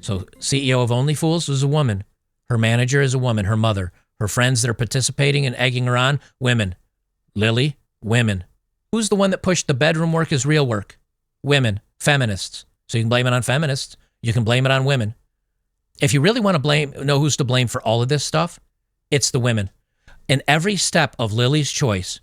So CEO of Only Fools is a woman. Her manager is a woman, her mother. Her friends that are participating and egging her on, women. Lily, women. Who's the one that pushed the bedroom work is real work? Women, feminists. So you can blame it on feminists. You can blame it on women. If you really want to know who's to blame for all of this stuff, it's the women. In every step of Lily's choice,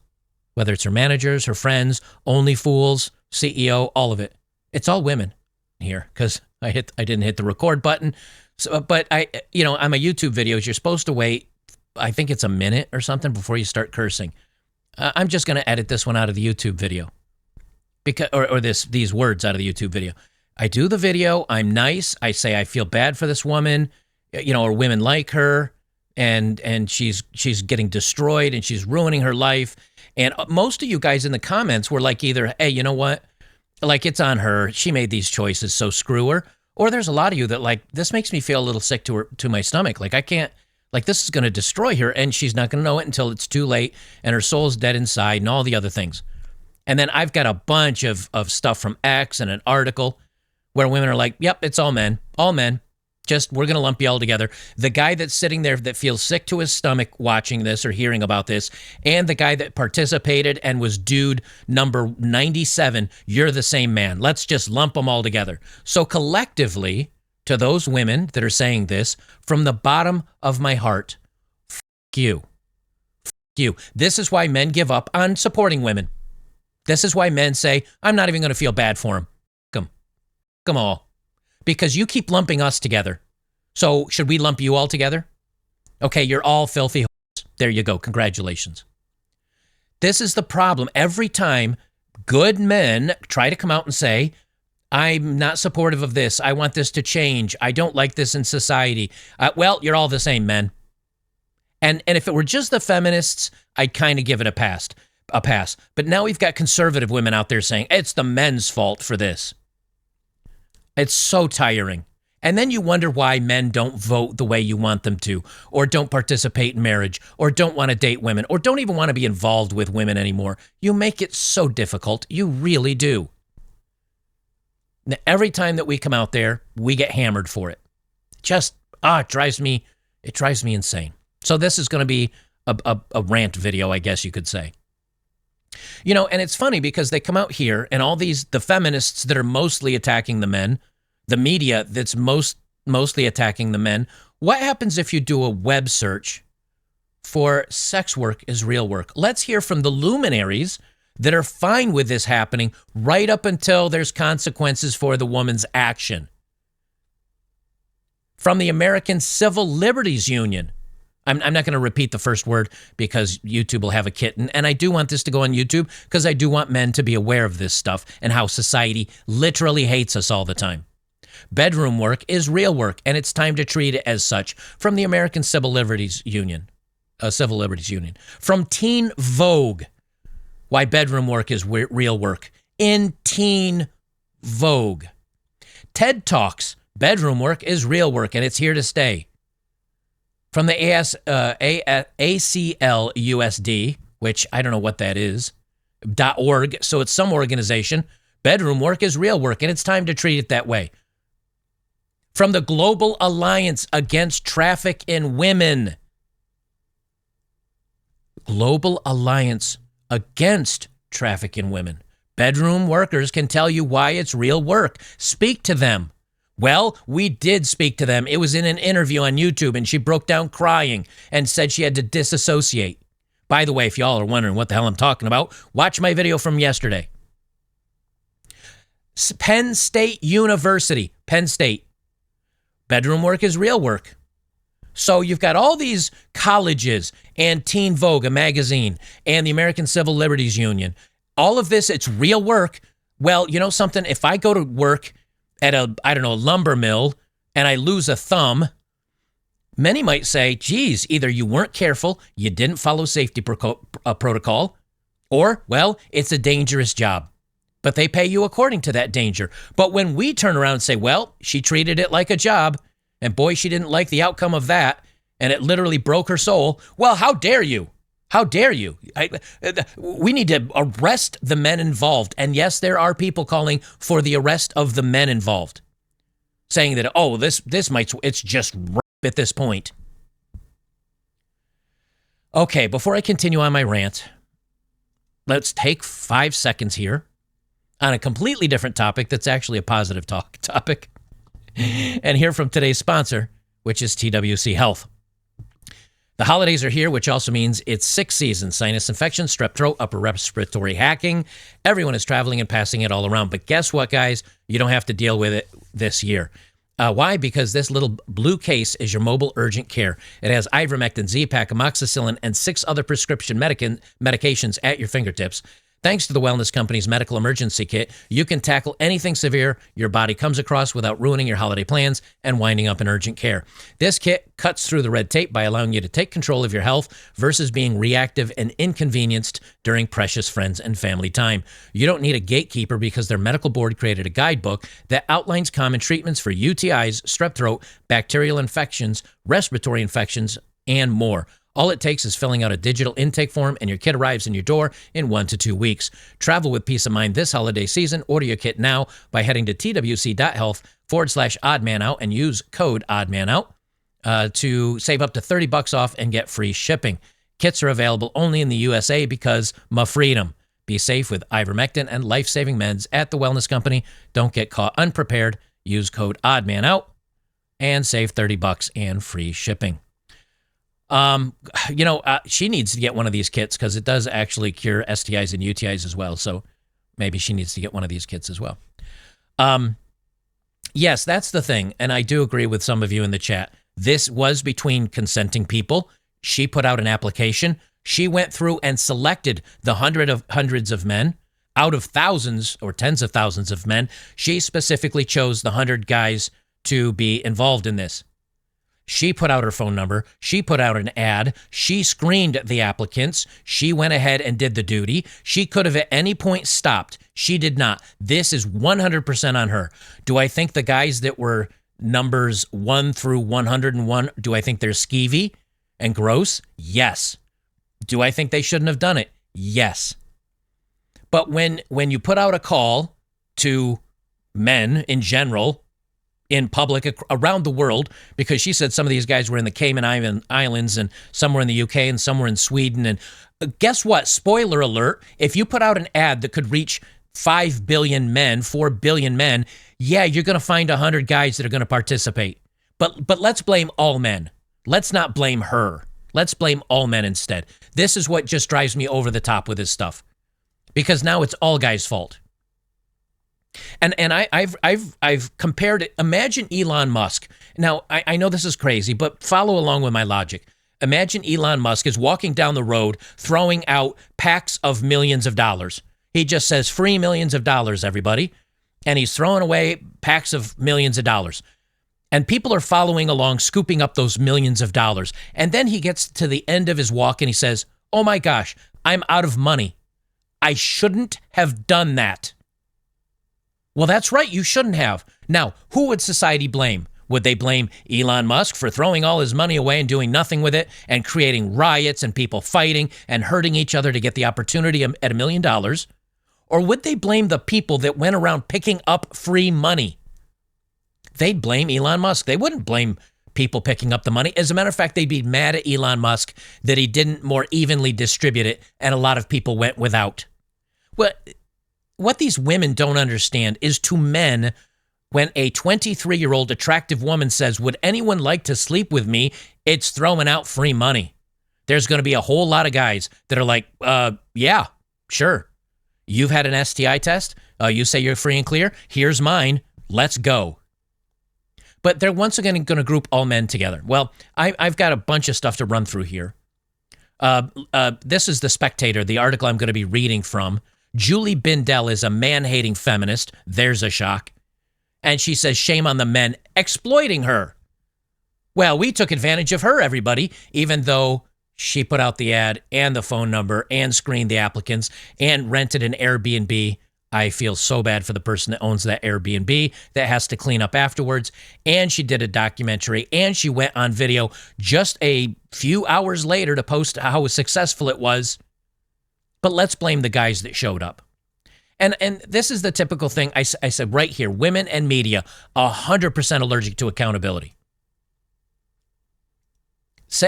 whether it's her managers, her friends, Only Fools, CEO, all of it, it's all women here because I didn't hit the record button. So, but I'm a YouTube videos. You're supposed to wait, I think it's a minute or something before you start cursing. I'm just going to edit this one out of the YouTube video because, or these words out of the YouTube video. I do the video. I'm nice. I say I feel bad for this woman, or women like her, and she's getting destroyed and she's ruining her life. And most of you guys in the comments were like either, hey, you know what? Like it's on her. She made these choices, so screw her. Or there's a lot of you that like, this makes me feel a little sick to my stomach. Like I can't, like this is going to destroy her and she's not going to know it until it's too late and her soul's dead inside and all the other things. And then I've got a bunch of stuff from X and an article where women are like, yep, it's all men. Just, we're going to lump you all together. The guy that's sitting there that feels sick to his stomach watching this or hearing about this, and the guy that participated and was dude number 97, you're the same man. Let's just lump them all together. So collectively, to those women that are saying this, from the bottom of my heart, f*** you. F*** you. This is why men give up on supporting women. This is why men say, I'm not even going to feel bad for them. Come all. Because you keep lumping us together. So should we lump you all together? Okay, you're all filthy hoes. There you go. Congratulations. This is the problem. Every time good men try to come out and say, I'm not supportive of this. I want this to change. I don't like this in society. Well, you're all the same, men. And if it were just the feminists, I'd kind of give it a pass. But now we've got conservative women out there saying, it's the men's fault for this. It's so tiring. And then you wonder why men don't vote the way you want them to, or don't participate in marriage, or don't want to date women, or don't even want to be involved with women anymore. You make it so difficult. You really do. Now, every time that we come out there, we get hammered for it. It drives me insane. So this is going to be a rant video, I guess you could say. And it's funny because they come out here and all the feminists that are mostly attacking the men, the media that's mostly attacking the men. What happens if you do a web search for sex work is real work? Let's hear from the luminaries that are fine with this happening right up until there's consequences for the woman's action. From the American Civil Liberties Union. I'm not going to repeat the first word because YouTube will have a kitten. And I do want this to go on YouTube because I do want men to be aware of this stuff and how society literally hates us all the time. Bedroom work is real work, and it's time to treat it as such. From the American Civil Liberties Union. From Teen Vogue, why bedroom work is real work. In Teen Vogue. TED Talks, bedroom work is real work, and it's here to stay. From the ACLUSD, which I don't know what that is, .org, so it's some organization, bedroom work is real work, and it's time to treat it that way. From the Global Alliance Against Traffic in Women. Global Alliance Against Traffic in Women. Bedroom workers can tell you why it's real work. Speak to them. Well, we did speak to them. It was in an interview on YouTube, and she broke down crying and said she had to disassociate. By the way, if y'all are wondering what the hell I'm talking about, watch my video from yesterday. Penn State University. Penn State. Bedroom work is real work. So you've got all these colleges and Teen Vogue, a magazine, and the American Civil Liberties Union. All of this, it's real work. Well, you know something? If I go to work at a lumber mill and I lose a thumb, many might say, geez, either you weren't careful, you didn't follow safety protocol, or, well, it's a dangerous job. But they pay you according to that danger. But when we turn around and say, well, she treated it like a job, and boy, she didn't like the outcome of that, and it literally broke her soul, well, how dare you? How dare you? We need to arrest the men involved. And yes, there are people calling for the arrest of the men involved. saying that, oh, this might, it's just right at this point. Okay, before I continue on my rant, let's take 5 seconds here on a completely different topic that's actually a positive topic, and hear from today's sponsor, which is TWC Health. The holidays are here, which also means it's sick season. Sinus infections, strep throat, upper respiratory hacking. Everyone is traveling and passing it all around. But guess what, guys? You don't have to deal with it this year. Why? Because this little blue case is your mobile urgent care. It has ivermectin, Z-Pak, amoxicillin, and 6 other prescription medications at your fingertips. Thanks to the Wellness Company's Medical Emergency Kit, you can tackle anything severe your body comes across without ruining your holiday plans and winding up in urgent care. This kit cuts through the red tape by allowing you to take control of your health versus being reactive and inconvenienced during precious friends and family time. You don't need a gatekeeper because their medical board created a guidebook that outlines common treatments for UTIs, strep throat, bacterial infections, respiratory infections, and more. All it takes is filling out a digital intake form and your kit arrives in your door in 1 to 2 weeks. Travel with peace of mind this holiday season. Order your kit now by heading to twc.health/oddmanout and use code oddmanout to save up to $30 off and get free shipping. Kits are available only in the USA because my freedom. Be safe with ivermectin and life-saving meds at the Wellness Company. Don't get caught unprepared. Use code oddmanout and save $30 and free shipping. She needs to get one of these kits because it does actually cure STIs and UTIs as well. So maybe she needs to get one of these kits as well. Yes, that's the thing. And I do agree with some of you in the chat. This was between consenting people. She put out an application. She went through and selected the hundreds of men out of thousands or tens of thousands of men. She specifically chose the 100 guys to be involved in this. She put out her phone number. She put out an ad. She screened the applicants. She went ahead and did the duty. She could have at any point stopped. She did not. This is 100% on her. Do I think the guys that were numbers 1 through 101, do I think they're skeevy and gross? Yes. Do I think they shouldn't have done it? Yes. But when you put out a call to men in general, in public around the world, because she said some of these guys were in the Cayman Islands and some were in the UK and some were in Sweden. And guess what? Spoiler alert. If you put out an ad that could reach 5 billion men, 4 billion men, yeah, you're going to find 100 guys that are going to participate. But let's blame all men. Let's not blame her. Let's blame all men instead. This is what just drives me over the top with this stuff, because now it's all guys' fault. And I've compared it. Imagine Elon Musk. Now, I know this is crazy, but follow along with my logic. Imagine Elon Musk is walking down the road throwing out packs of millions of dollars. He just says, free millions of dollars, everybody. And he's throwing away packs of millions of dollars. And people are following along, scooping up those millions of dollars. And then he gets to the end of his walk and he says, oh my gosh, I'm out of money. I shouldn't have done that. Well, that's right. You shouldn't have. Now, who would society blame? Would they blame Elon Musk for throwing all his money away and doing nothing with it and creating riots and people fighting and hurting each other to get the opportunity at $1 million? Or would they blame the people that went around picking up free money? They'd blame Elon Musk. They wouldn't blame people picking up the money. As a matter of fact, they'd be mad at Elon Musk that he didn't more evenly distribute it and a lot of people went without. Well, what these women don't understand is, to men, when a 23-year-old attractive woman says, would anyone like to sleep with me? It's throwing out free money. There's going to be a whole lot of guys that are like, yeah, sure. You've had an STI test. You say you're free and clear. Here's mine. Let's go. But they're once again going to group all men together. Well, I've got a bunch of stuff to run through here. This is The Spectator, the article I'm going to be reading from. Julie Bindel is a man-hating feminist. There's a shock. And she says, shame on the men exploiting her. Well, we took advantage of her, everybody, even though she put out the ad and the phone number and screened the applicants and rented an Airbnb. I feel so bad for the person that owns that Airbnb that has to clean up afterwards. And she did a documentary and she went on video just a few hours later to post how successful it was. But let's blame the guys that showed up. And this is the typical thing I said right here. Women and media, 100% allergic to accountability.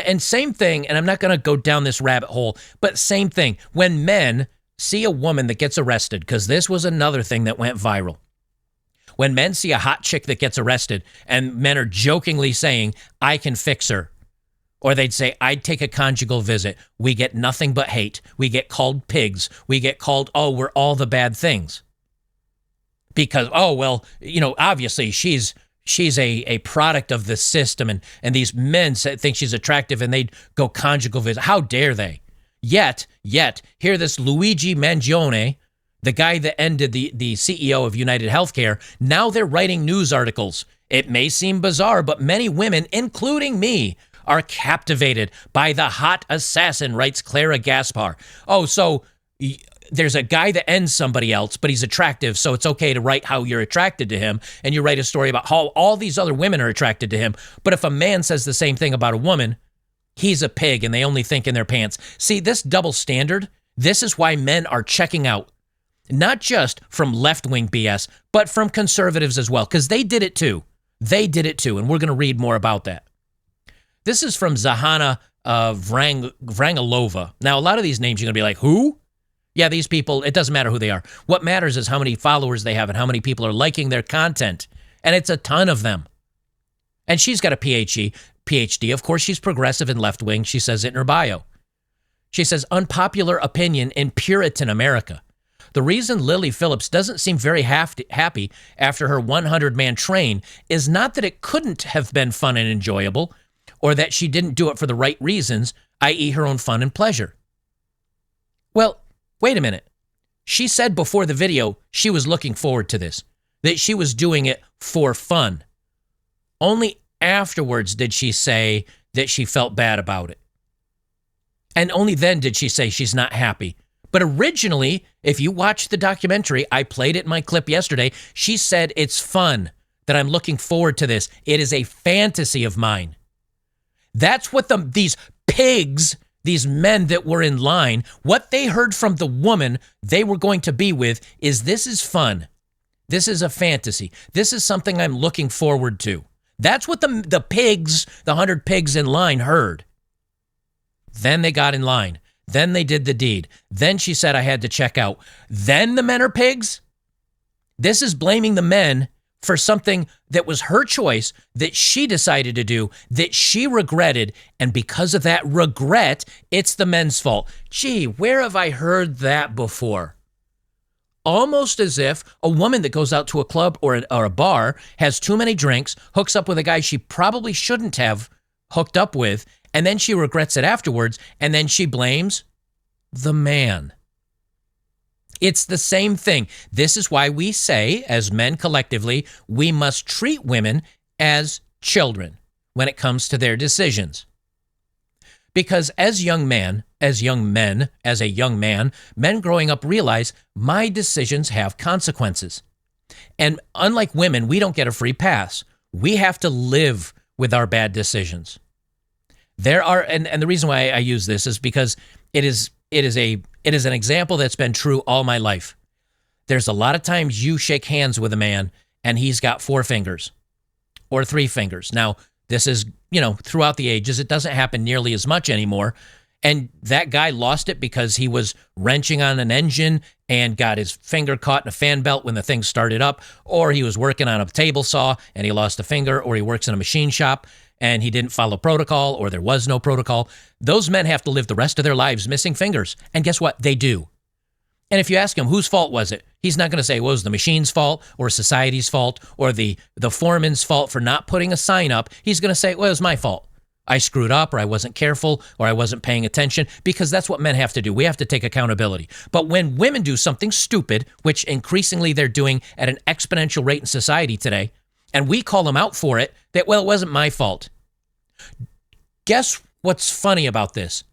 And same thing, and I'm not going to go down this rabbit hole, but same thing. When men see a woman that gets arrested, because this was another thing that went viral. When men see a hot chick that gets arrested and men are jokingly saying, I can fix her. Or they'd say, I'd take a conjugal visit. We get nothing but hate. We get called pigs. We get called, oh, we're all the bad things. Because, oh, well, obviously she's a product of the system. And these men think she's attractive and they'd go conjugal visit. How dare they? Yet, here this Luigi Mangione, the guy that ended the CEO of United Healthcare, now they're writing news articles. It may seem bizarre, but many women, including me, are captivated by the hot assassin, writes Clara Gaspar. Oh, so there's a guy that ends somebody else, but he's attractive, so it's okay to write how you're attracted to him, and you write a story about how all these other women are attracted to him. But if a man says the same thing about a woman, he's a pig and they only think in their pants. See, this double standard, this is why men are checking out. Not just from left-wing BS, but from conservatives as well, because they did it too. They did it too, and we're going to read more about that. This is from Zahana Vrangelova. Now, a lot of these names you're going to be like, who? Yeah, these people, it doesn't matter who they are. What matters is how many followers they have and how many people are liking their content. And it's a ton of them. And she's got a PhD. Of course, she's progressive and left-wing. She says it in her bio. She says, unpopular opinion in Puritan America. The reason Lily Phillips doesn't seem very happy after her 100-man train is not that it couldn't have been fun and enjoyable, or that she didn't do it for the right reasons, i.e. her own fun and pleasure. Well, wait a minute. She said before the video she was looking forward to this, that she was doing it for fun. Only afterwards did she say that she felt bad about it. And only then did she say she's not happy. But originally, if you watch the documentary, I played it in my clip yesterday, she said it's fun, that I'm looking forward to this. It is a fantasy of mine. That's what these pigs, these men that were in line, what they heard from the woman they were going to be with is this is fun. This is a fantasy. This is something I'm looking forward to. That's what the pigs, the 100 pigs in line heard. Then they got in line. Then they did the deed. Then she said I had to check out. Then the men are pigs? This is blaming the men for something that was her choice, that she decided to do, that she regretted, and because of that regret, it's the men's fault. Gee, where have I heard that before? Almost as if a woman that goes out to a club or a bar, has too many drinks, hooks up with a guy she probably shouldn't have hooked up with, and then she regrets it afterwards, and then she blames the man. It's the same thing. This is why we say, as men collectively, we must treat women as children when it comes to their decisions. Because as a young man, men growing up realize my decisions have consequences. And unlike women, we don't get a free pass. We have to live with our bad decisions. There are, and the reason why I use this is because it is an example that's been true all my life. There's a lot of times you shake hands with a man and he's got 4 fingers or 3 fingers. Now, this is, throughout the ages, it doesn't happen nearly as much anymore. And that guy lost it because he was wrenching on an engine and got his finger caught in a fan belt when the thing started up, or he was working on a table saw and he lost a finger, or he works in a machine shop and he didn't follow protocol, or there was no protocol. Those men have to live the rest of their lives missing fingers. And guess what? They do. And if you ask him, whose fault was it? He's not going to say, well, it was the machine's fault or society's fault or the foreman's fault for not putting a sign up. He's going to say, well, it was my fault. I screwed up, or I wasn't careful, or I wasn't paying attention, because that's what men have to do. We have to take accountability. But when women do something stupid, which increasingly they're doing at an exponential rate in society today, and we call them out for it, that, well, it wasn't my fault. Guess what's funny about this?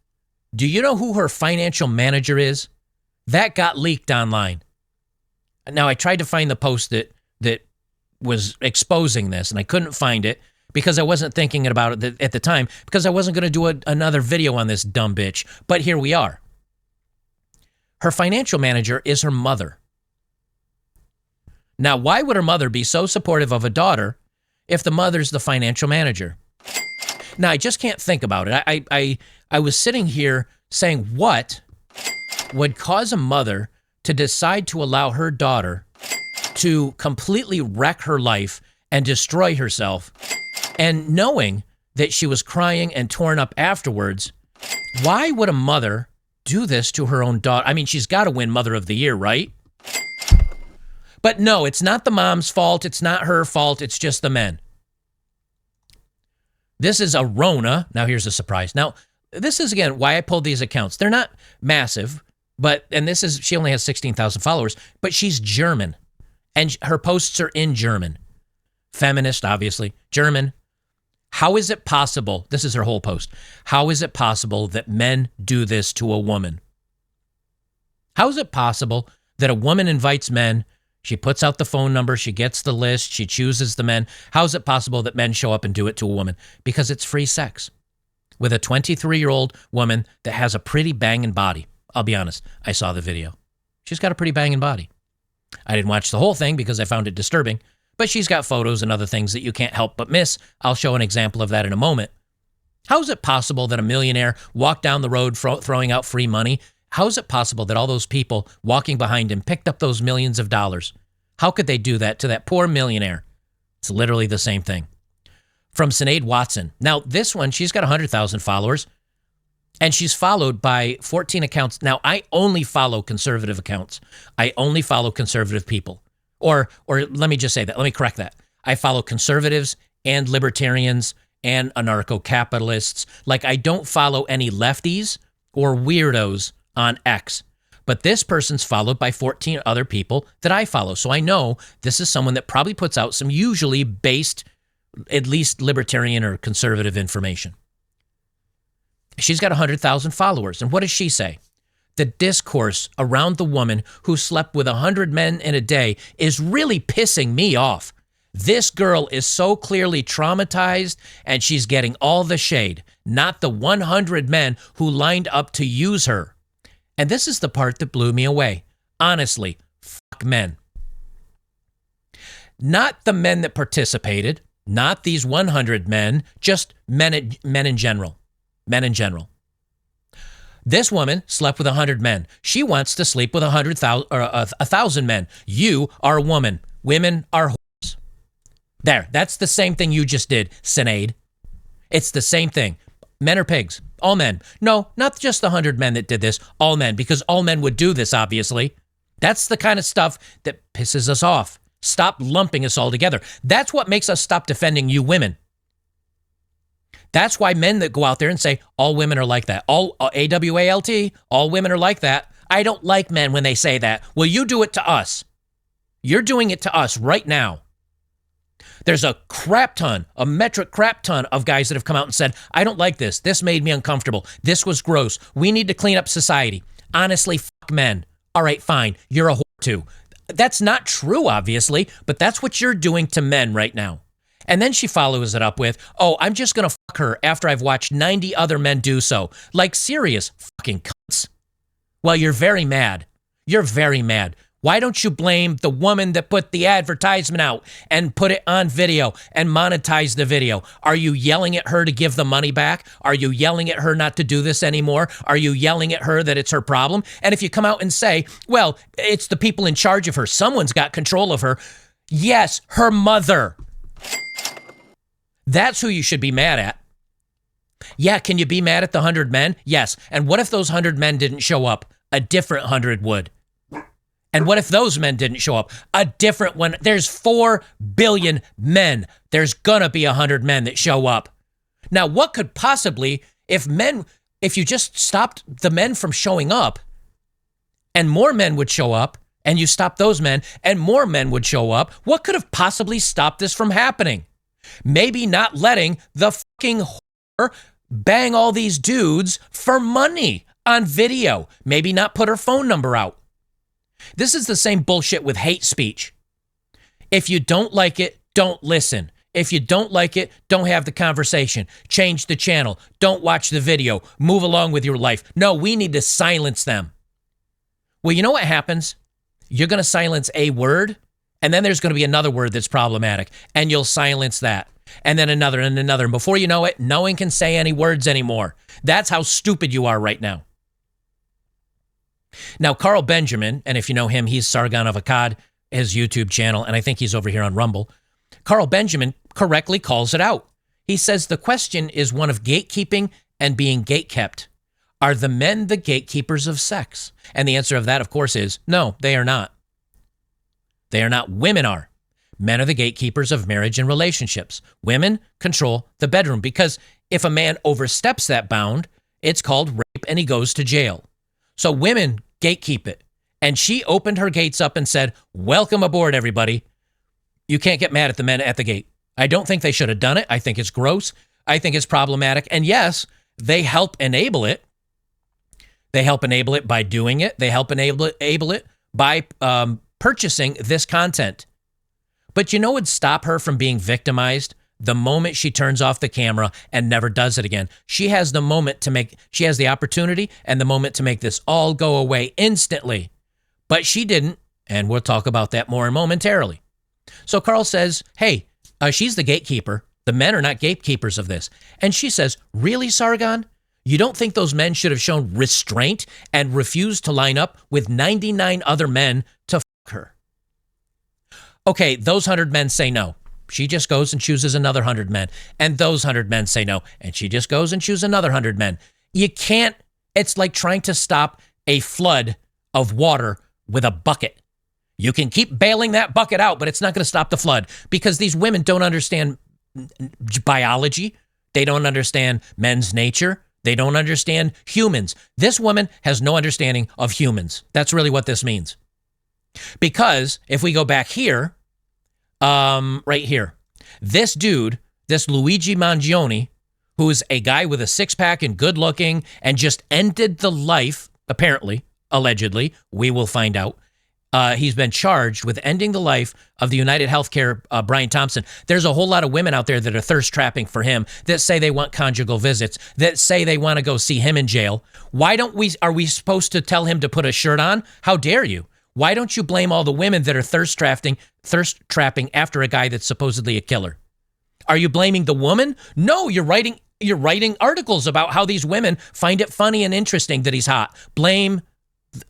Do you know who her financial manager is? That got leaked online. Now, I tried to find the post that was exposing this, and I couldn't find it because I wasn't thinking about it at the time, because I wasn't going to do another video on this dumb bitch. But here we are. Her financial manager is her mother. Now, why would her mother be so supportive of a daughter if the mother's the financial manager? Now, I just can't think about it. I was sitting here saying, what would cause a mother to decide to allow her daughter to completely wreck her life and destroy herself, and knowing that she was crying and torn up afterwards? Why would a mother do this to her own daughter? I mean, she's got to win Mother of the Year, right? But no, it's not the mom's fault. It's not her fault. It's just the men. This is a Rona. Now, here's a surprise. Now, this is, again, why I pulled these accounts. They're not massive, and this is, she only has 16,000 followers, but she's German, and her posts are in German. Feminist, obviously. German. How is it possible? This is her whole post. How is it possible that men do this to a woman? How is it possible that a woman invites men? She puts out the phone number. She gets the list. She chooses the men. How is it possible that men show up and do it to a woman? Because it's free sex with a 23-year-old woman that has a pretty banging body. I'll be honest. I saw the video. She's got a pretty banging body. I didn't watch the whole thing because I found it disturbing, but she's got photos and other things that you can't help but miss. I'll show an example of that in a moment. How is it possible that a millionaire walked down the road throwing out free money? How is it possible that all those people walking behind him picked up those millions of dollars? How could they do that to that poor millionaire? It's literally the same thing. From Sinead Watson. Now, this one, she's got 100,000 followers, and she's followed by 14 accounts. Now, I only follow conservative accounts. I only follow conservative people. Or let me just say that. Let me correct that. I follow conservatives and libertarians and anarcho-capitalists. Like, I don't follow any lefties or weirdos on X. But this person's followed by 14 other people that I follow. So I know this is someone that probably puts out some usually based, at least libertarian or conservative information. She's got 100,000 followers. And what does she say? The discourse around the woman who slept with 100 men in a day is really pissing me off. This girl is so clearly traumatized, and she's getting all the shade, not the 100 men who lined up to use her. And this is the part that blew me away. Honestly, fuck men. Not the men that participated, not these 100 men, just men in general. Men in general. This woman slept with 100 men. She wants to sleep with 1,000 men. You are a woman. Women are whores. There, that's the same thing you just did, Sinead. It's the same thing. Men are pigs. All men. No, not just the 100 men that did this. All men, because all men would do this, obviously. That's the kind of stuff that pisses us off. Stop lumping us all together. That's what makes us stop defending you women. That's why men that go out there and say, all women are like that. All AWALT, all women are like that. I don't like men when they say that. Well, you do it to us. You're doing it to us right now. There's a crap ton, a metric crap ton of guys that have come out and said, I don't like this. This made me uncomfortable. This was gross. We need to clean up society. Honestly, fuck men. All right, fine. You're a whore too. That's not true, obviously, but that's what you're doing to men right now. And then she follows it up with, oh, I'm just going to fuck her after I've watched 90 other men do so. Like, serious fucking cunts. Well, you're very mad. You're very mad. Why don't you blame the woman that put the advertisement out and put it on video and monetize the video? Are you yelling at her to give the money back? Are you yelling at her not to do this anymore? Are you yelling at her that it's her problem? And if you come out and say, well, it's the people in charge of her, someone's got control of her. Yes, her mother. That's who you should be mad at. Yeah, can you be mad at the 100 men? Yes. And what if those 100 men didn't show up? A different 100 would. And what if those men didn't show up? A different one. There's 4 billion men. There's gonna be 100 men that show up. Now, what could possibly, if you just stopped the men from showing up, and more men would show up, and you stop those men, and more men would show up, what could have possibly stopped this from happening? Maybe not letting the fucking whore bang all these dudes for money on video. Maybe not put her phone number out. This is the same bullshit with hate speech. If you don't like it, don't listen. If you don't like it, don't have the conversation. Change the channel. Don't watch the video. Move along with your life. No, we need to silence them. Well, you know what happens? You're going to silence a word, And then there's going to be another word that's problematic, and you'll silence that. And then another and another. And before you know it, no one can say any words anymore. That's how stupid you are right now. Now, Carl Benjamin, and if you know him, he's Sargon of Akkad, his YouTube channel, and I think he's over here on Rumble. Carl Benjamin correctly calls it out. He says the question is one of gatekeeping and being gatekept. Are the men the gatekeepers of sex? And the answer of that, of course, is no, they are not. They are not. Women are. Men are the gatekeepers of marriage and relationships. Women control the bedroom because if a man oversteps that bound, it's called rape and he goes to jail. So women gatekeep it. And she opened her gates up and said, welcome aboard, everybody. You can't get mad at the men at the gate. I don't think they should have done it. I think it's gross. I think it's problematic. And yes, they help enable it. They help enable it by doing it. They help enable it by purchasing this content. But you know what would stop her from being victimized? The moment she turns off the camera and never does it again. She has the opportunity and the moment to make this all go away instantly. But she didn't, and we'll talk about that more momentarily. So Carl says, hey, she's the gatekeeper. The men are not gatekeepers of this. And she says, really, Sargon? You don't think those men should have shown restraint and refused to line up with 99 other men to fuck her? Okay, those 100 men say no. She just goes and chooses another 100 men. And those 100 men say no. And she just goes and chooses another 100 men. You can't, it's like trying to stop a flood of water with a bucket. You can keep bailing that bucket out, but it's not going to stop the flood because these women don't understand biology. They don't understand men's nature. They don't understand humans. This woman has no understanding of humans. That's really what this means. Because if we go back here, right here, this dude, this Luigi Mangione, who is a guy with a six-pack and good looking and just ended the life, apparently, allegedly, we will find out. He's been charged with ending the life of the United Healthcare, Brian Thompson. There's a whole lot of women out there that are thirst trapping for him, that say they want conjugal visits, that say they want to go see him in jail. Are we supposed to tell him to put a shirt on? How dare you? Why don't you blame all the women that are thirst trapping after a guy that's supposedly a killer? Are you blaming the woman? No, you're writing articles about how these women find it funny and interesting that he's hot.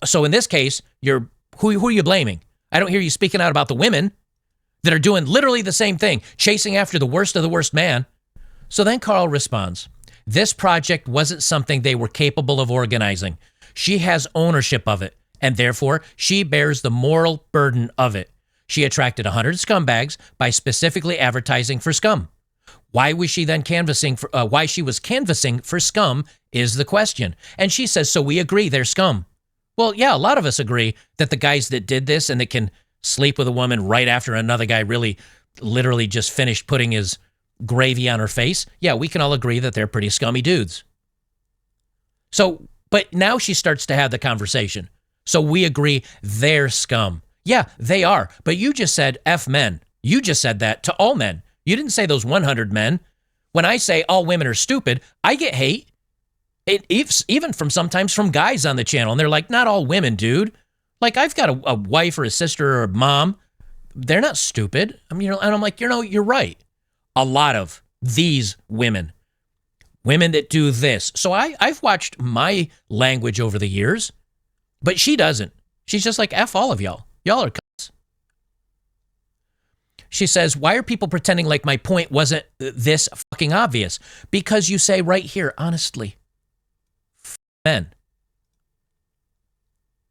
So in this case, who are you blaming? I don't hear you speaking out about the women that are doing literally the same thing, chasing after the worst of the worst man. So then Carl responds, this project wasn't something they were capable of organizing. She has ownership of it, and therefore she bears the moral burden of it. She attracted 100 scumbags by specifically advertising for scum. Why was she then canvassing for scum is the question. And she says, so we agree they're scum. Well, yeah, a lot of us agree that the guys that did this and that can sleep with a woman right after another guy really literally just finished putting his gravy on her face, yeah, we can all agree that they're pretty scummy dudes. So, but now she starts to have the conversation. So we agree they're scum. Yeah, they are. But you just said F men. You just said that to all men. You didn't say those 100 men. When I say all women are stupid, I get hate. Even sometimes from guys on the channel, and they're like, not all women, dude. Like, I've got a wife or a sister or a mom. They're not stupid. I mean, and I'm like, you're right. A lot of these women that do this. So I've watched my language over the years, but she doesn't. She's just like, F all of y'all. Y'all are cunts. She says, why are people pretending like my point wasn't this fucking obvious? Because you say right here, honestly, men.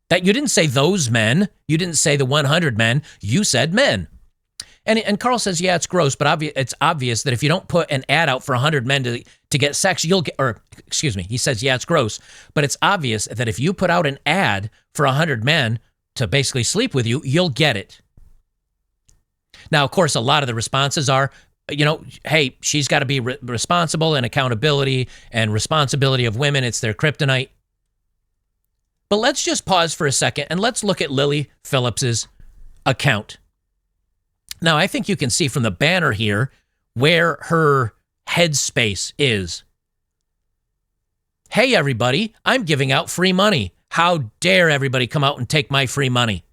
That you didn't say those men. You didn't say the 100 men. You said men. And Carl says, yeah, it's gross, but it's obvious that if you don't put an ad out for 100 men to get sex, you'll get, or excuse me, he says, yeah, it's gross, but it's obvious that if you put out an ad for 100 men to basically sleep with you, you'll get it. Now, of course, a lot of the responses are, hey, she's got to be responsible and accountability and responsibility of women. It's their kryptonite. But let's just pause for a second and let's look at Lily Phillips's account. Now, I think you can see from the banner here where her headspace is. Hey, everybody, I'm giving out free money. How dare everybody come out and take my free money?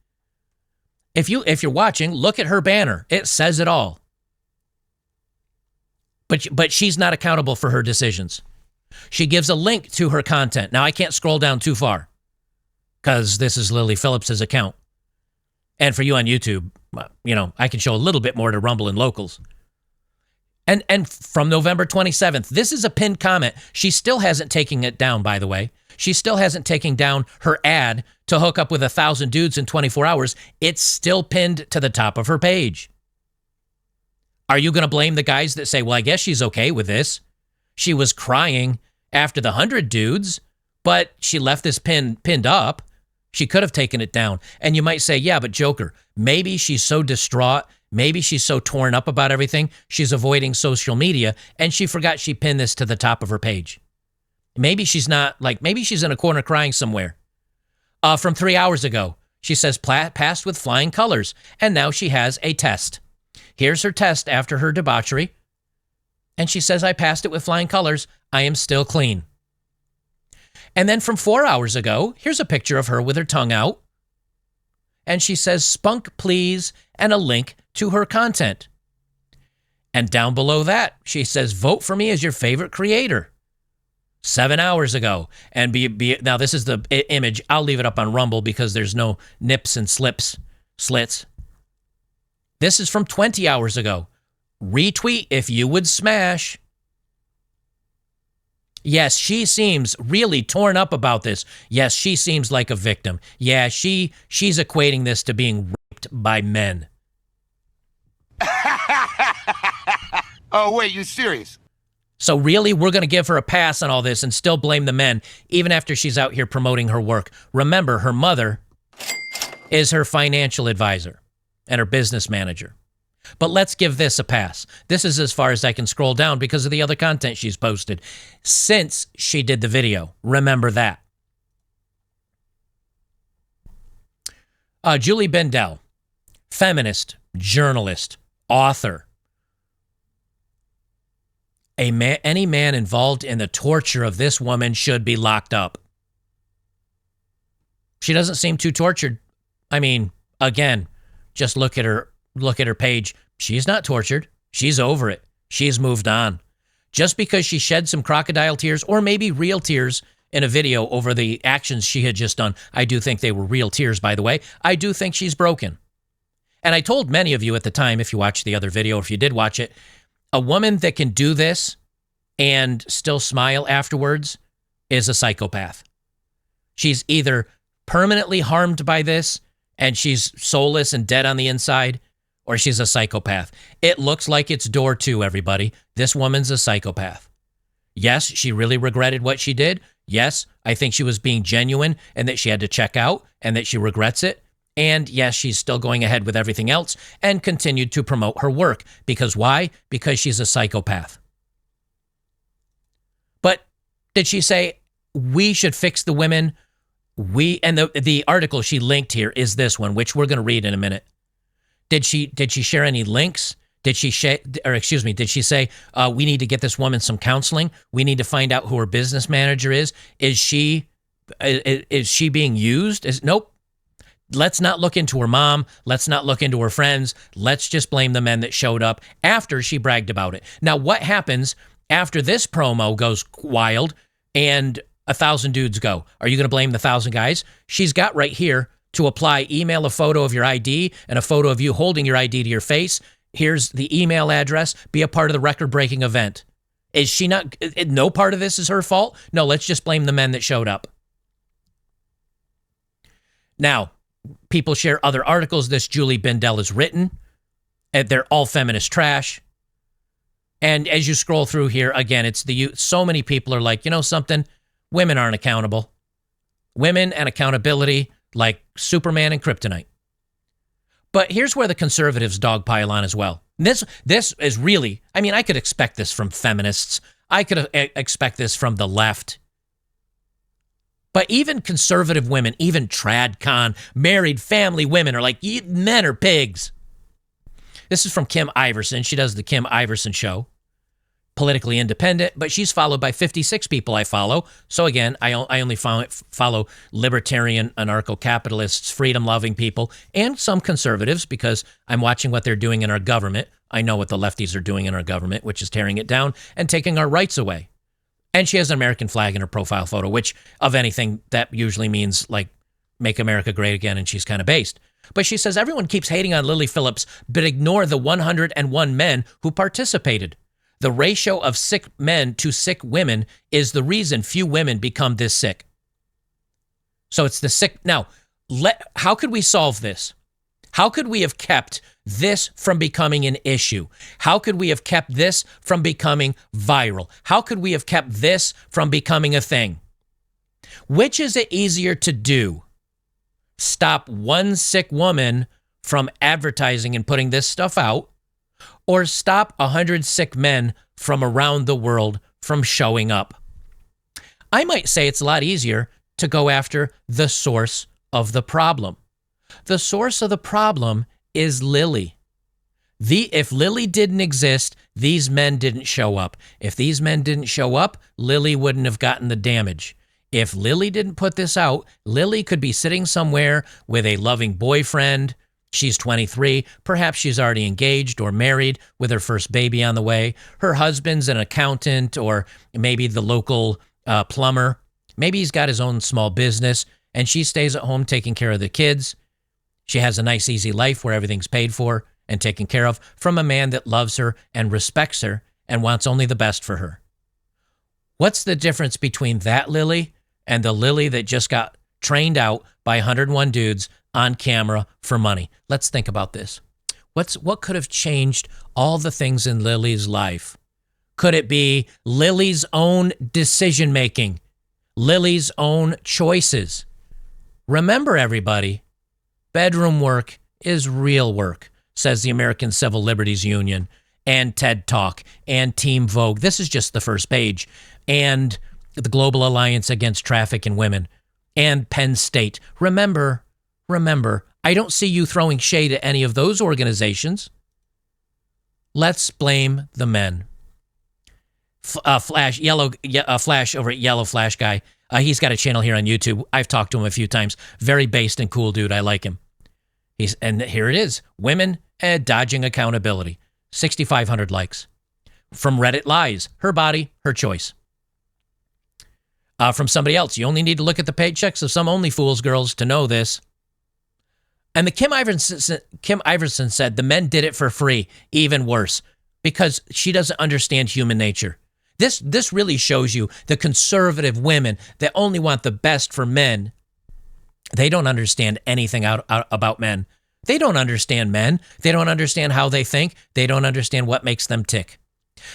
If you're watching, look at her banner. It says it all. But she's not accountable for her decisions. She gives a link to her content. Now, I can't scroll down too far because this is Lily Phillips's account. And for you on YouTube, I can show a little bit more to Rumble and Locals. And from November 27th, this is a pinned comment. She still hasn't taken it down, by the way. She still hasn't taken down her ad to hook up with 1,000 dudes in 24 hours. It's still pinned to the top of her page. Are you going to blame the guys that say, well, I guess she's okay with this? She was crying after the 100 dudes, but she left this pinned up. She could have taken it down. And you might say, yeah, but Joker, maybe she's so distraught. Maybe she's so torn up about everything. She's avoiding social media and she forgot she pinned this to the top of her page. Maybe she's not maybe she's in a corner crying somewhere. From 3 hours ago, she says passed with flying colors. And now she has a test. Here's her test after her debauchery. And she says, I passed it with flying colors. I am still clean. And then from 4 hours ago, here's a picture of her with her tongue out. And she says, spunk, please, and a link to her content. And down below that, she says, vote for me as your favorite creator. 7 hours ago. And now this is the image. I'll leave it up on Rumble because there's no nips and slits. This is from 20 hours ago. Retweet if you would smash. Yes, she seems really torn up about this. Yes, she seems like a victim. Yeah, she's equating this to being raped by men. Oh, wait, you serious? So really, we're going to give her a pass on all this and still blame the men, even after she's out here promoting her work. Remember, her mother is her financial advisor and her business manager. But let's give this a pass. This is as far as I can scroll down because of the other content she's posted since she did the video. Remember that. Julie Bindel, feminist, journalist, author. Any man involved in the torture of this woman should be locked up. She doesn't seem too tortured. I mean, again, just look at her page. She's not tortured. She's over it. She's moved on. Just because she shed some crocodile tears, or maybe real tears, in a video over the actions she had just done. I do think they were real tears, by the way. I do think she's broken. And I told many of you at the time, if you watched the other video, or if you did watch it, a woman that can do this and still smile afterwards is a psychopath. She's either permanently harmed by this and she's soulless and dead on the inside, or she's a psychopath. It looks like it's door two, everybody. This woman's a psychopath. Yes, she really regretted what she did. Yes, I think she was being genuine and that she had to check out and that she regrets it. And yes, she's still going ahead with everything else and continued to promote her work. Because why? Because she's a psychopath. But did she say, we should fix the women? And the article she linked here is this one, which we're going to read in a minute. Did she share any links? Did she say, we need to get this woman some counseling? We need to find out who her business manager is. Is she being used? Nope. Let's not look into her mom. Let's not look into her friends. Let's just blame the men that showed up after she bragged about it. Now, what happens after this promo goes wild and 1,000 dudes go? Are you going to blame the 1,000 guys? She's got right here to apply, email a photo of your ID and a photo of you holding your ID to your face. Here's the email address. Be a part of the record-breaking event. Is she not? No part of this is her fault? No, let's just blame the men that showed up. Now, people share other articles this Julie Bindel has written. They're all feminist trash. And as you scroll through here, again, it's so many people are like, you know something? Women aren't accountable. Women and accountability like Superman and kryptonite. But here's where the conservatives dogpile on as well. This is really, I mean, I could expect this from feminists. I could expect this from the left. But even conservative women, even tradcon, married family women are like, men are pigs. This is from Kim Iverson. She does the Kim Iverson show. politically independent, but she's followed by 56 people I follow. So again, I only follow libertarian, anarcho-capitalists, freedom-loving people, and some conservatives because I'm watching what they're doing in our government. I know what the lefties are doing in our government, which is tearing it down and taking our rights away. And she has an American flag in her profile photo, which of anything that usually means like make America great again, and she's kind of based. But she says everyone keeps hating on Lily Phillips, but ignore the 101 men who participated. The ratio of sick men to sick women is the reason few women become this sick. So it's the sick. Now, how could we solve this? How could we have kept this from becoming an issue? How could we have kept this from becoming viral? How could we have kept this from becoming a thing? Which is it easier to do? Stop one sick woman from advertising and putting this stuff out, or stop 100 sick men from around the world from showing up? I might say it's a lot easier to go after the source of the problem. The source of the problem is Lily. If Lily didn't exist, these men didn't show up. If these men didn't show up, Lily wouldn't have gotten the damage. If Lily didn't put this out, Lily could be sitting somewhere with a loving boyfriend. She's 23. Perhaps she's already engaged or married with her first baby on the way. Her husband's an accountant or maybe the local plumber. Maybe he's got his own small business and she stays at home taking care of the kids. She has a nice, easy life where everything's paid for and taken care of from a man that loves her and respects her and wants only the best for her. What's the difference between that Lily and the Lily that just got trained out by 101 dudes on camera for money? Let's think about this. What could have changed all the things in Lily's life? Could it be Lily's own decision-making? Lily's own choices? Remember, everybody, bedroom work is real work, says the American Civil Liberties Union and TED Talk and Team Vogue. This is just the first page. And the Global Alliance Against Trafficking Women and Penn State. Remember, I don't see you throwing shade at any of those organizations. Let's blame the men. Flash over at Yellow Flash Guy. He's got a channel here on YouTube. I've talked to him a few times. Very based and cool dude. I like him. And here it is. Women dodging accountability. 6,500 likes. From Reddit Lies. Her body, her choice. From somebody else. You only need to look at the paychecks of some OnlyFools girls to know this. And the Kim Iverson said the men did it for free. Even worse. Because she doesn't understand human nature. This really shows you the conservative women that only want the best for men. They don't understand anything about men. They don't understand men. They don't understand how they think. They don't understand what makes them tick.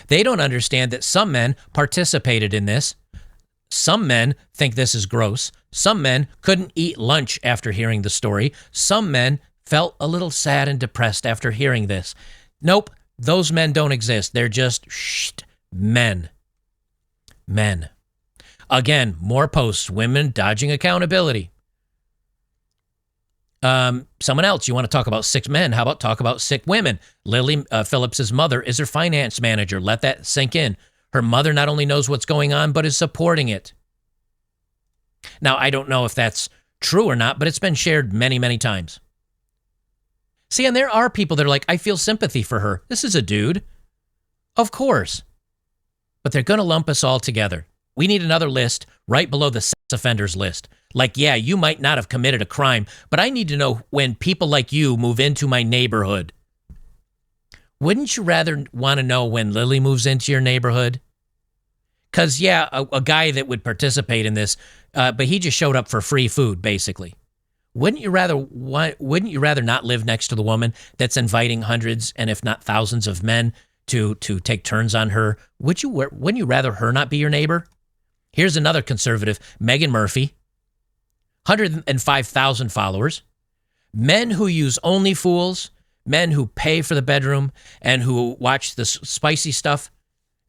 They don't understand that some men participated in this. Some men think this is gross. Some men couldn't eat lunch after hearing the story. Some men felt a little sad and depressed after hearing this. Nope, those men don't exist. They're just men. Men. Again, more posts. Women dodging accountability. Someone else, you want to talk about sick men? How about talk about sick women? Lily Phillips' mother is her finance manager. Let that sink in. Her mother not only knows what's going on, but is supporting it. Now, I don't know if that's true or not, but it's been shared many, many times. See, and there are people that are like, I feel sympathy for her. This is a dude. Of course. But they're going to lump us all together. We need another list right below the sex offenders list. Like, yeah, you might not have committed a crime, but I need to know when people like you move into my neighborhood. Wouldn't you rather want to know when Lily moves into your neighborhood? Because, yeah, a guy that would participate in this, but he just showed up for free food, basically. Wouldn't you rather not live next to the woman that's inviting hundreds and if not thousands of men to take turns on her? Wouldn't you rather her not be your neighbor? Here's another conservative, Megan Murphy, 105,000 followers. Men who use OnlyFools, men who pay for the bedroom and who watch the spicy stuff,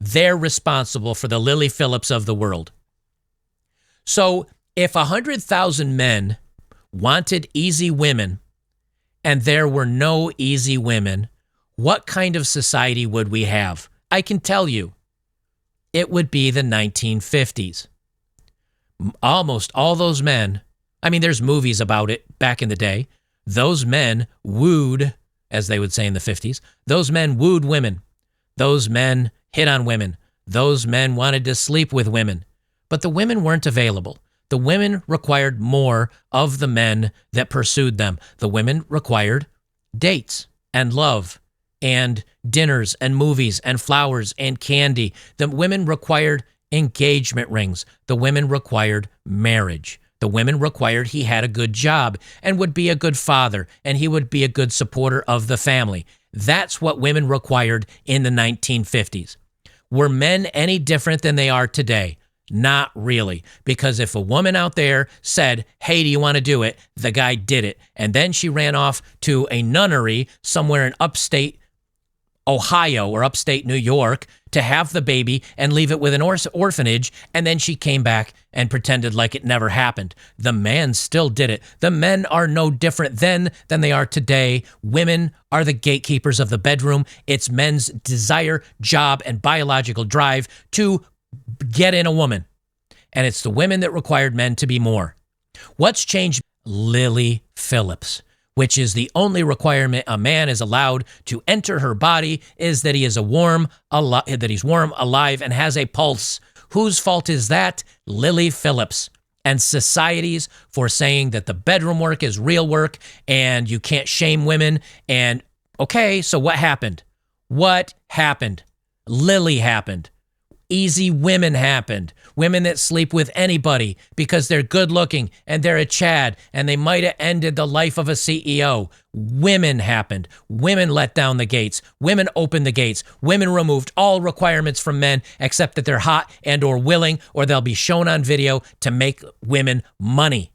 they're responsible for the Lily Phillips of the world. So if 100,000 men wanted easy women and there were no easy women, what kind of society would we have? I can tell you, it would be the 1950s. Almost all those men, I mean, there's movies about it back in the day. Those men wooed, as they would say in the 50s, those men wooed women. Those men hit on women. Those men wanted to sleep with women. But the women weren't available. The women required more of the men that pursued them. The women required dates and love and dinners and movies and flowers and candy. The women required engagement rings. The women required marriage. The women required he had a good job and would be a good father, and he would be a good supporter of the family. That's what women required in the 1950s. Were men any different than they are today? Not really, because if a woman out there said, hey, do you want to do it? The guy did it. And then she ran off to a nunnery somewhere in upstate Ohio or upstate New York to have the baby and leave it with an orphanage, and then she came back and pretended like it never happened. The man still did it. The men are no different then than they are today. Women are the gatekeepers of the bedroom. It's men's desire, job, and biological drive to get in a woman. And it's the women that required men to be more. What's changed? Lily Phillips, which is the only requirement a man is allowed to enter her body, is that he is warm, alive, and has a pulse. Whose fault is that? Lily Phillips and society's for saying that the bedroom work is real work and you can't shame women. And okay, so what happened? What happened? Lily happened. Easy women happened. Women that sleep with anybody because they're good looking and they're a Chad and they might have ended the life of a CEO. Women happened. Women let down the gates. Women opened the gates. Women removed all requirements from men except that they're hot and or willing, or they'll be shown on video to make women money.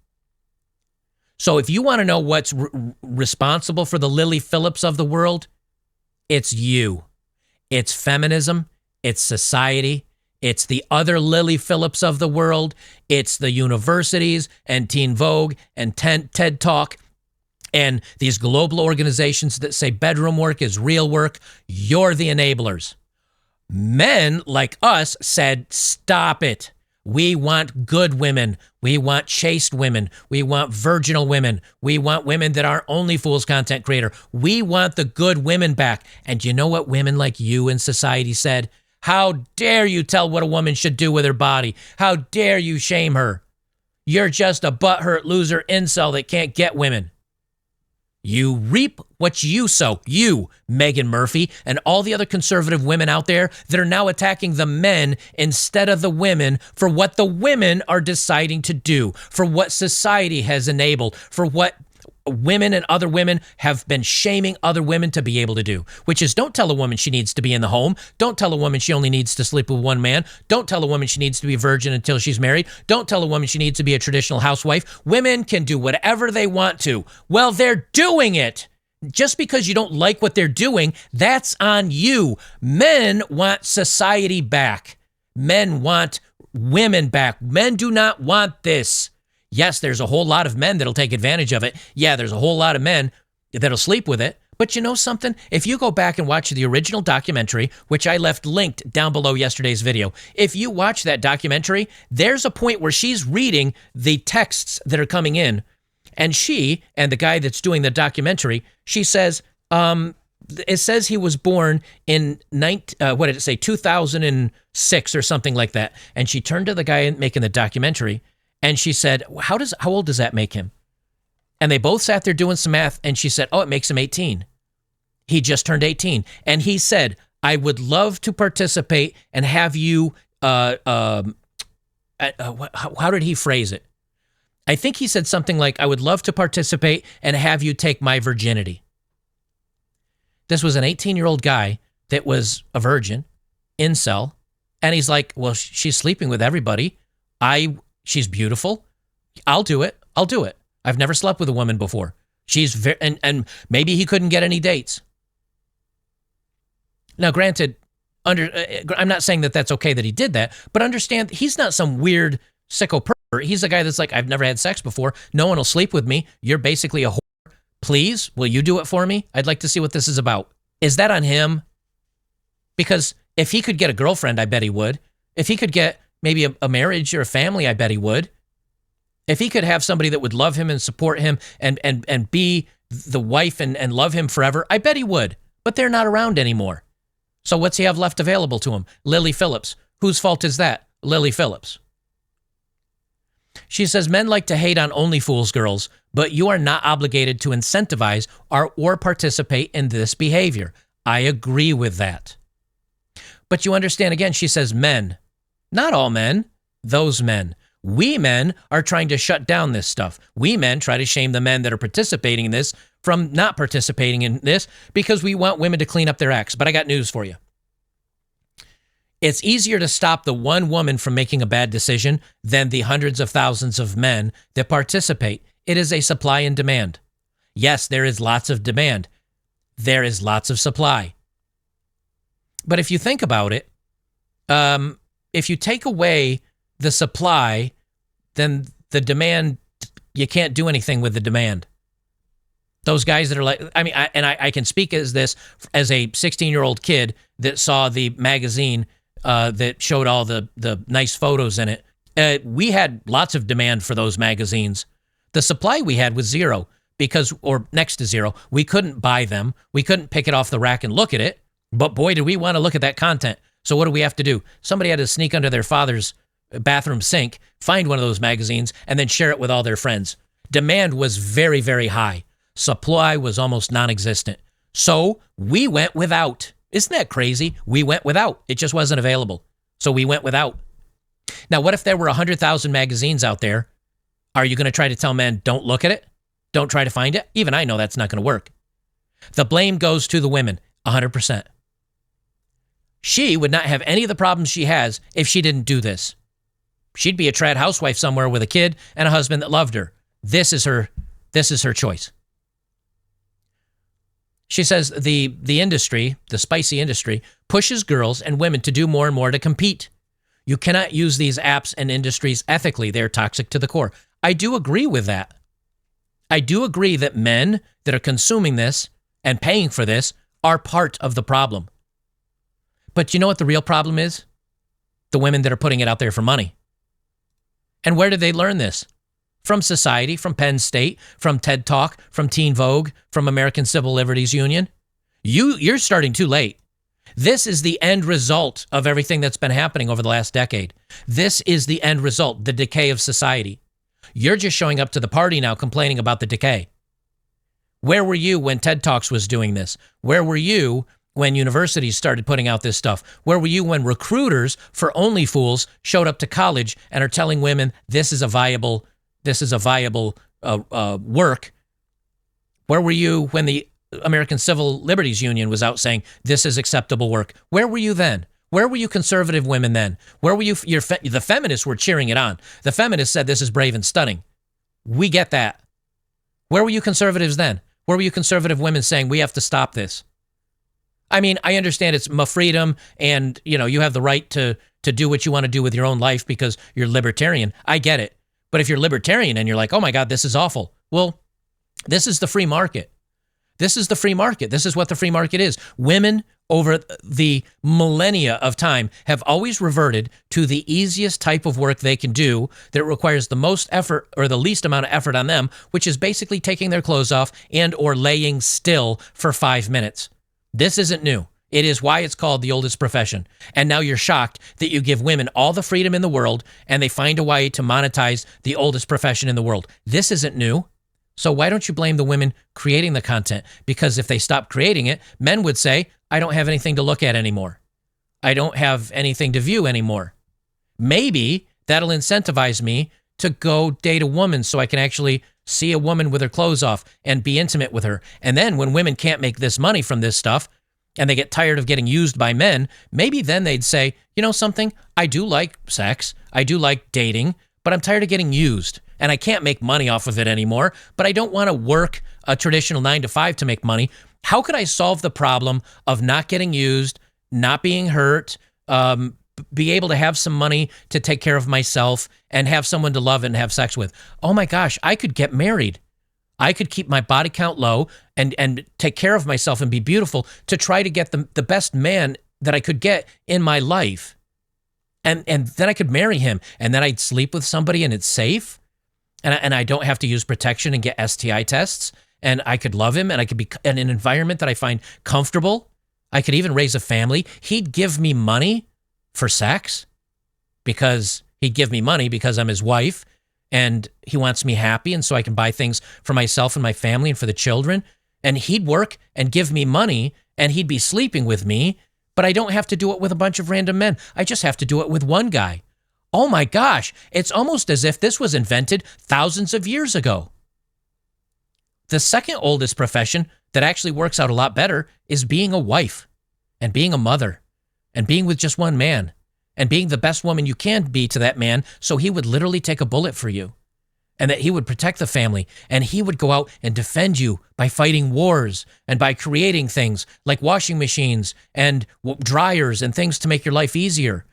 So if you want to know what's responsible for the Lily Phillips of the world, it's you. It's feminism. It's society. It's the other Lily Phillips of the world. It's the universities and Teen Vogue and TED Talk and these global organizations that say bedroom work is real work. You're the enablers. Men like us said, stop it. We want good women. We want chaste women. We want virginal women. We want women that aren't only fools content creator. We want the good women back. And you know what women like you in society said? How dare you tell what a woman should do with her body? How dare you shame her? You're just a butthurt loser incel that can't get women. You reap what you sow. You, Meghan Murphy, and all the other conservative women out there that are now attacking the men instead of the women for what the women are deciding to do, for what society has enabled, for what women and other women have been shaming other women to be able to do, which is don't tell a woman she needs to be in the home. Don't tell a woman she only needs to sleep with one man. Don't tell a woman she needs to be a virgin until she's married. Don't tell a woman she needs to be a traditional housewife. Women can do whatever they want to. Well, they're doing it. Just because you don't like what they're doing, that's on you. Men want society back. Men want women back. Men do not want this. Yes, there's a whole lot of men that'll take advantage of it. Yeah, there's a whole lot of men that'll sleep with it. But you know something? If you go back and watch the original documentary, which I left linked down below yesterday's video, if you watch that documentary, there's a point where she's reading the texts that are coming in, and she and the guy that's doing the documentary, she says, it says he was born in 2006 or something like that. And she turned to the guy making the documentary, and she said, how old does that make him? And they both sat there doing some math, and she said, oh, it makes him 18. He just turned 18. And he said, I would love to participate and have you, how did he phrase it? I think he said something like, I would love to participate and have you take my virginity. This was an 18-year-old guy that was a virgin, incel, and he's like, well, she's sleeping with everybody. She's beautiful. I'll do it. I've never slept with a woman before. She's and maybe he couldn't get any dates. Now, granted, I'm not saying that that's okay that he did that, but understand he's not some weird sicko pervert. He's a guy that's like, I've never had sex before. No one will sleep with me. You're basically a whore. Please, will you do it for me? I'd like to see what this is about. Is that on him? Because if he could get a girlfriend, I bet he would. If he could get maybe a marriage or a family, I bet he would. If he could have somebody that would love him and support him and be the wife and love him forever, I bet he would. But they're not around anymore. So what's he have left available to him? Lily Phillips. Whose fault is that? Lily Phillips. She says, men like to hate on only fools girls, but you are not obligated to incentivize or participate in this behavior. I agree with that. But you understand, again, she says men. Not all men, those men. We men are trying to shut down this stuff. We men try to shame the men that are participating in this from not participating in this because we want women to clean up their acts. But I got news for you. It's easier to stop the one woman from making a bad decision than the hundreds of thousands of men that participate. It is a supply and demand. Yes, there is lots of demand. There is lots of supply. But if you think about it, if you take away the supply, then the demand, you can't do anything with the demand. Those guys that are like, I can speak as this as a 16-year-old kid that saw the magazine that showed all the nice photos in it. We had lots of demand for those magazines. The supply we had was zero or next to zero. We couldn't buy them. We couldn't pick it off the rack and look at it. But boy, did we want to look at that content. So what do we have to do? Somebody had to sneak under their father's bathroom sink, find one of those magazines, and then share it with all their friends. Demand was very, very high. Supply was almost non-existent. So we went without. Isn't that crazy? We went without. It just wasn't available. So we went without. Now, what if there were 100,000 magazines out there? Are you going to try to tell men, don't look at it? Don't try to find it? Even I know that's not going to work. The blame goes to the women, 100%. She would not have any of the problems she has if she didn't do this. She'd be a trad housewife somewhere with a kid and a husband that loved her. This is her choice. She says the industry, the spicy industry, pushes girls and women to do more and more to compete. You cannot use these apps and industries ethically. They're toxic to the core. I do agree with that. I do agree that men that are consuming this and paying for this are part of the problem. But you know what the real problem is? The women that are putting it out there for money. And where did they learn this? From society, from Penn State, from TED Talk, from Teen Vogue, from American Civil Liberties Union. You're starting too late. This is the end result of everything that's been happening over the last decade. This is the end result, the decay of society. You're just showing up to the party now complaining about the decay. Where were you when TED Talks was doing this? Where were you when universities started putting out this stuff? Where were you when recruiters for only fools showed up to college and are telling women this is a viable work? Where were you when the American Civil Liberties Union was out saying this is acceptable work? Where were you then? Where were you conservative women then? Where were you? The feminists were cheering it on. The feminists said this is brave and stunning. We get that. Where were you conservatives then? Where were you conservative women saying we have to stop this? I mean, I understand it's my freedom and, you have the right to do what you want to do with your own life because you're libertarian. I get it. But if you're libertarian and you're like, oh my God, this is awful. Well, this is the free market. This is the free market. This is what the free market is. Women over the millennia of time have always reverted to the easiest type of work they can do that requires the most effort or the least amount of effort on them, which is basically taking their clothes off and or laying still for 5 minutes. This isn't new. It is why it's called the oldest profession. And now you're shocked that you give women all the freedom in the world and they find a way to monetize the oldest profession in the world. This isn't new. So why don't you blame the women creating the content? Because if they stop creating it, men would say, I don't have anything to look at anymore. I don't have anything to view anymore. Maybe that'll incentivize me to go date a woman so I can actually see a woman with her clothes off and be intimate with her. And then when women can't make this money from this stuff and they get tired of getting used by men, maybe then they'd say, you know something? I do like sex. I do like dating, but I'm tired of getting used and I can't make money off of it anymore, but I don't want to work a traditional 9-to-5 to make money. How could I solve the problem of not getting used, not being hurt, be able to have some money to take care of myself and have someone to love and have sex with? Oh my gosh, I could get married. I could keep my body count low and take care of myself and be beautiful to try to get the best man that I could get in my life. And then I could marry him, and then I'd sleep with somebody and it's safe, and I don't have to use protection and get STI tests, and I could love him, and I could be in an environment that I find comfortable. I could even raise a family. He'd give me money for sex because he'd give me money because I'm his wife, and he wants me happy, and so I can buy things for myself and my family and for the children. And he'd work and give me money, and he'd be sleeping with me, but I don't have to do it with a bunch of random men. I just have to do it with one guy. Oh my gosh, it's almost as if this was invented thousands of years ago. The second oldest profession that actually works out a lot better is being a wife and being a mother and being with just one man and being the best woman you can be to that man, so he would literally take a bullet for you, and that he would protect the family, and he would go out and defend you by fighting wars and by creating things like washing machines and dryers and things to make your life easier.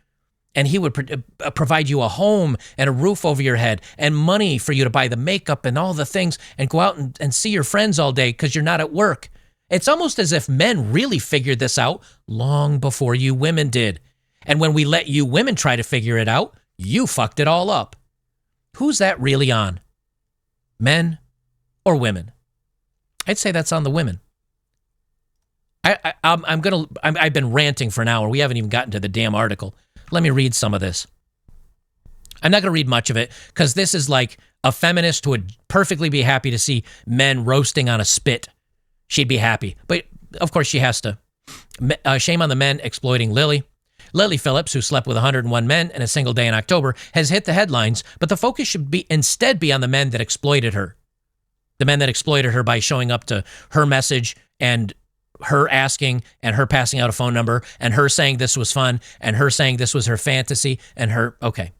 And he would provide you a home and a roof over your head and money for you to buy the makeup and all the things and go out and see your friends all day because you're not at work. It's almost as if men really figured this out long before you women did. And when we let you women try to figure it out, you fucked it all up. Who's that really on? Men or women? I'd say that's on the women. I've been ranting for an hour. We haven't even gotten to the damn article. Let me read some of this. I'm not going to read much of it because this is like a feminist who would perfectly be happy to see men roasting on a spit. She'd be happy. But of course she has to. Shame on the men exploiting Lily. Lily Phillips, who slept with 101 men in a single day in October, has hit the headlines, but the focus should instead be on the men that exploited her. The men that exploited her by showing up to her message and her asking and her passing out a phone number and her saying this was fun and her saying this was her fantasy and her, okay.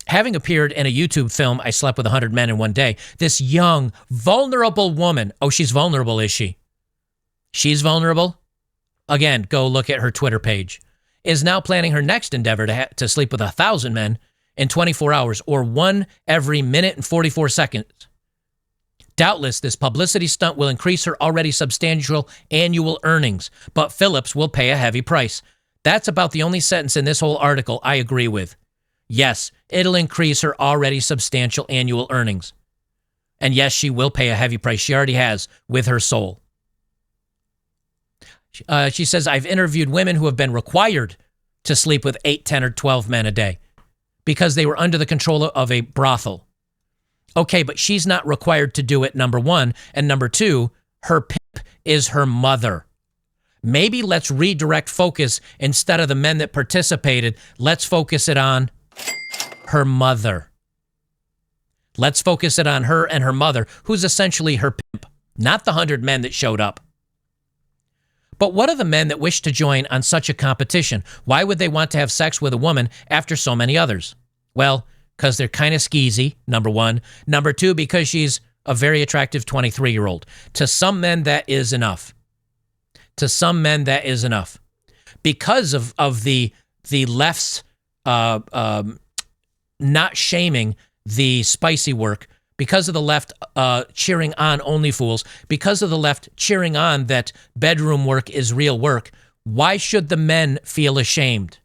Having appeared in a YouTube film, I Slept with 100 Men in One Day, this young, vulnerable woman, oh, she's vulnerable, is she? She's vulnerable? Again, go look at her Twitter page, is now planning her next endeavor to sleep with 1,000 men in 24 hours, or one every minute and 44 seconds. Doubtless, this publicity stunt will increase her already substantial annual earnings, but Phillips will pay a heavy price. That's about the only sentence in this whole article I agree with. Yes, it'll increase her already substantial annual earnings. And yes, she will pay a heavy price. She already has with her soul. She says, I've interviewed women who have been required to sleep with 8, 10, or 12 men a day because they were under the control of a brothel. Okay, but she's not required to do it, number one. And number two, her pimp is her mother. Maybe let's redirect focus instead of the men that participated. Let's focus it on her mother. Let's focus it on her and her mother, who's essentially her pimp, not the 100 men that showed up. But what are the men that wish to join on such a competition? Why would they want to have sex with a woman after so many others? Well, because they're kind of skeezy, number one. Number two, because she's a very attractive 23-year-old. To some men, that is enough. To some men, that is enough. Because of the left's not shaming the spicy work, because of the left cheering on only fools, because of the left cheering on that bedroom work is real work, why should the men feel ashamed?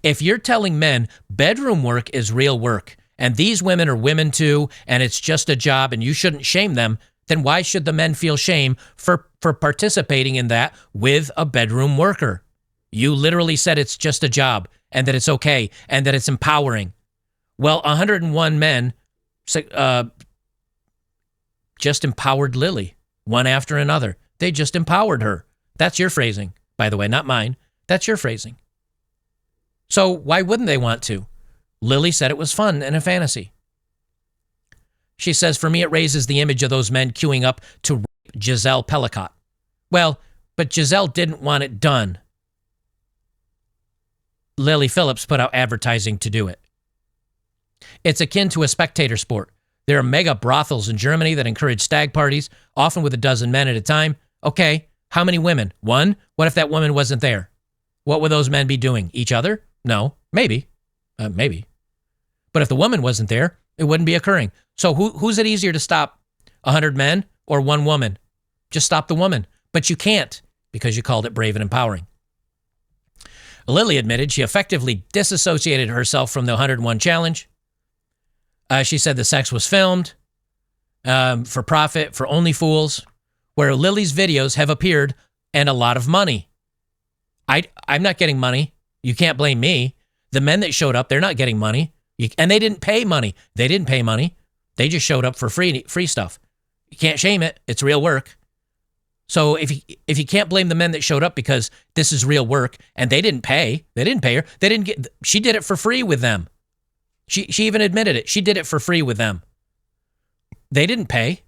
If you're telling men bedroom work is real work, and these women are women too, and it's just a job and you shouldn't shame them, then why should the men feel shame for participating in that with a bedroom worker? You literally said it's just a job and that it's okay and that it's empowering. Well, 101 men just empowered Lily, one after another. They just empowered her. That's your phrasing, by the way, not mine. That's your phrasing. So why wouldn't they want to? Lily said it was fun and a fantasy. She says, for me, it raises the image of those men queuing up to rape Giselle Pellicott. Well, but Giselle didn't want it done. Lily Phillips put out advertising to do it. It's akin to a spectator sport. There are mega brothels in Germany that encourage stag parties, often with a dozen men at a time. Okay, how many women? One? What if that woman wasn't there? What would those men be doing? Each other? No, maybe. Maybe. But if the woman wasn't there, it wouldn't be occurring. So who's it easier to stop? 100 men or one woman? Just stop the woman. But you can't because you called it brave and empowering. Lily admitted she effectively disassociated herself from the 101 challenge. She said the sex was filmed for profit, for only fools, where Lily's videos have appeared and a lot of money. I'm not getting money. You can't blame me. The men that showed up, they're not getting money. And they didn't pay money. They didn't pay money. They just showed up for free stuff. You can't shame it. It's real work. So if you can't blame the men that showed up because this is real work and they didn't pay her. She did it for free with them. She even admitted it. She did it for free with them. They didn't pay.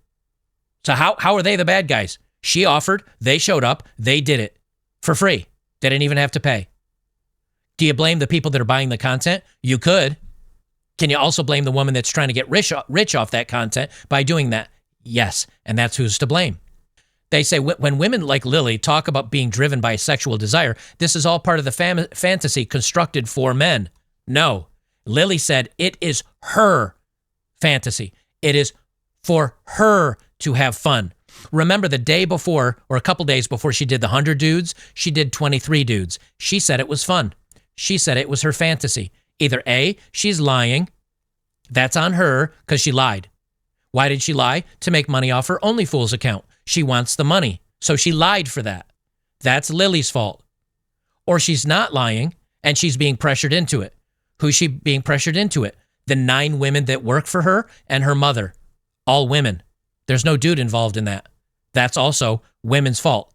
So how are they the bad guys? She offered, they showed up, they did it for free. They didn't even have to pay. Do you blame the people that are buying the content? You could. Can you also blame the woman that's trying to get rich off that content by doing that? Yes, and that's who's to blame. They say when women like Lily talk about being driven by sexual desire, this is all part of the fantasy constructed for men. No. Lily said it is her fantasy. It is for her to have fun. Remember the day before, or a couple days before she did the 100 dudes, she did 23 dudes. She said it was fun. She said it was her fantasy. Either A, she's lying. That's on her because she lied. Why did she lie? To make money off her OnlyFools account. She wants the money, so she lied for that. That's Lily's fault. Or she's not lying and she's being pressured into it. Who's she being pressured into it? The 9 women that work for her and her mother. All women. There's no dude involved in that. That's also women's fault.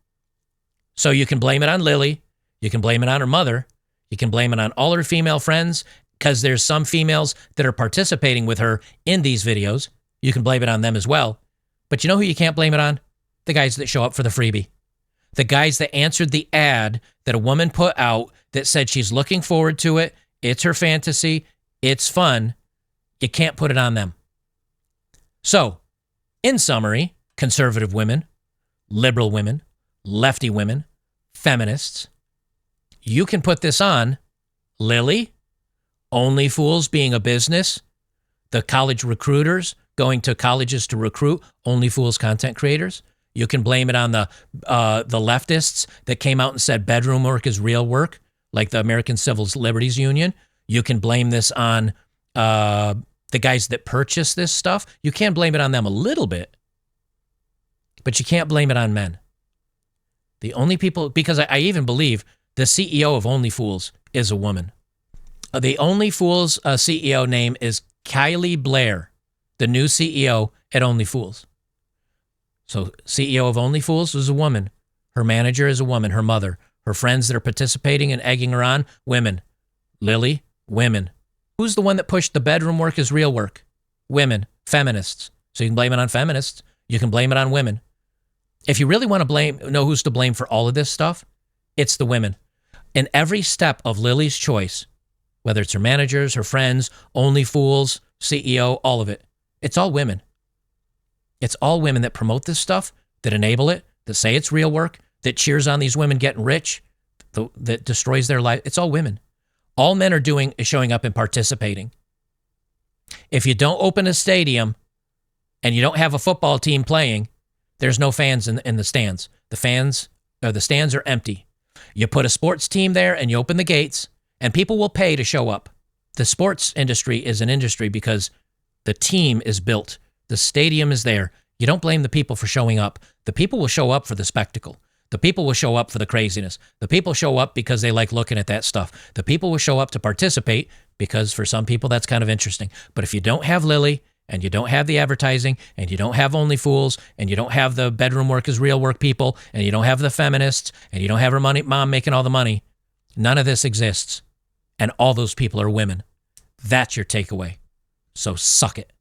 So you can blame it on Lily. You can blame it on her mother. You can blame it on all her female friends because there's some females that are participating with her in these videos. You can blame it on them as well. But you know who you can't blame it on? The guys that show up for the freebie. The guys that answered the ad that a woman put out that said she's looking forward to it. It's her fantasy. It's fun. You can't put it on them. So, in summary, conservative women, liberal women, lefty women, feminists, you can put this on Lily, OnlyFools being a business, the college recruiters going to colleges to recruit OnlyFools content creators. You can blame it on the leftists that came out and said bedroom work is real work, like the American Civil Liberties Union. You can blame this on the guys that purchase this stuff. You can blame it on them a little bit, but you can't blame it on men. The only people, because I even believe the CEO of OnlyFools is a woman. The OnlyFools CEO name is Kylie Blair, the new CEO at OnlyFools. So CEO of OnlyFools is a woman. Her manager is a woman, her mother. Her friends that are participating and egging her on, women. Lily, women. Who's the one that pushed the bedroom work is real work? Women, feminists. So you can blame it on feminists. You can blame it on women. If you really want to know who's to blame for all of this stuff, it's the women. In every step of Lily's choice, whether it's her managers, her friends, OnlyFools, CEO, all of it, it's all women. It's all women that promote this stuff, that enable it, that say it's real work, that cheers on these women getting rich, that destroys their life. It's all women. All men are doing is showing up and participating. If you don't open a stadium and you don't have a football team playing, there's no fans in the stands. The stands are empty. You put a sports team there and you open the gates and people will pay to show up. The sports industry is an industry because the team is built. The stadium is there. You don't blame the people for showing up. The people will show up for the spectacle. The people will show up for the craziness. The people show up because they like looking at that stuff. The people will show up to participate because for some people that's kind of interesting. But if you don't have Lily and you don't have the advertising and you don't have OnlyFools and you don't have the bedroom work is real work people and you don't have the feminists and you don't have her mom making all the money, none of this exists. And all those people are women. That's your takeaway. So suck it.